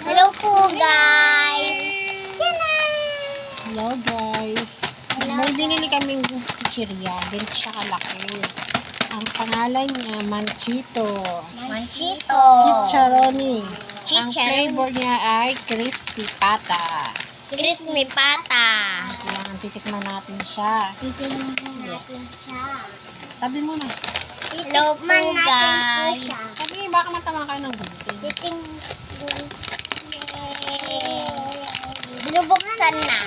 Hello po guys! Hello guys. May binili kaming chichirya. Ganito siya kalaki. Ang pangalan niya, Manchitos. Manchito! Chicharoni. Ang Chicharoni. flavor niya ay crispy pata. Crispy pata! Kailangan titikman natin siya. Titingnan natin siya. Tabi mo na. Hello po guys! Sabi, baka matama kayo ng gluten. Binubuksan na.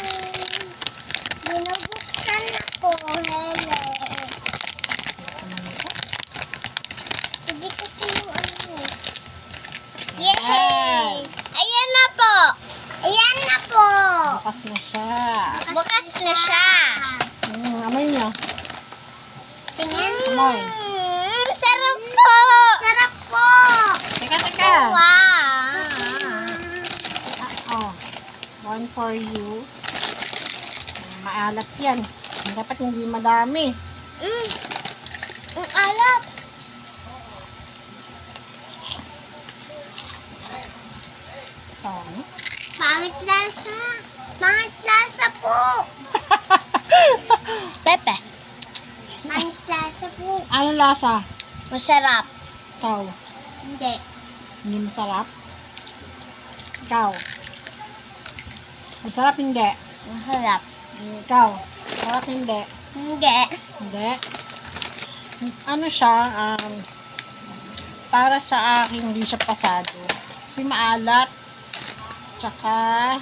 Binubuksan na po. Hello. Hindi kasi yung ano. Yay! Ayan na po. Ayan na po. Bukas na siya. Bukas na siya. Amoy niya. Tingnan. Amoy. Sarap po. Sarap po. Teka. Wow. Oh. One for you. Maalat yan. Dapat hindi madami. Ang alat. Oh. Pangit lasa. Pangit lasa po. Pepe. Pangit lasa po. Ano lasa? Masarap. Ikaw. Hindi. Hindi masarap? Ikaw. Masarap hindi? Masarap. Ikaw. Masarap hindi? Hindi. Hindi. Ano siya, para sa akin hindi siya pasado. Kasi maalat. Tsaka,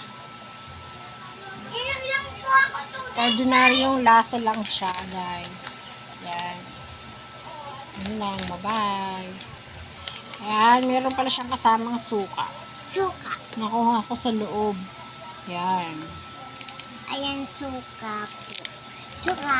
Inom lang po ako tubig. ordinaryong lasa lang siya, guys. Yan. Yun lang. Bye-bye. Ayan, meron pala siyang kasamang suka. Suka. Nakuha ko sa loob. Yan. Ayan suka po. Suka.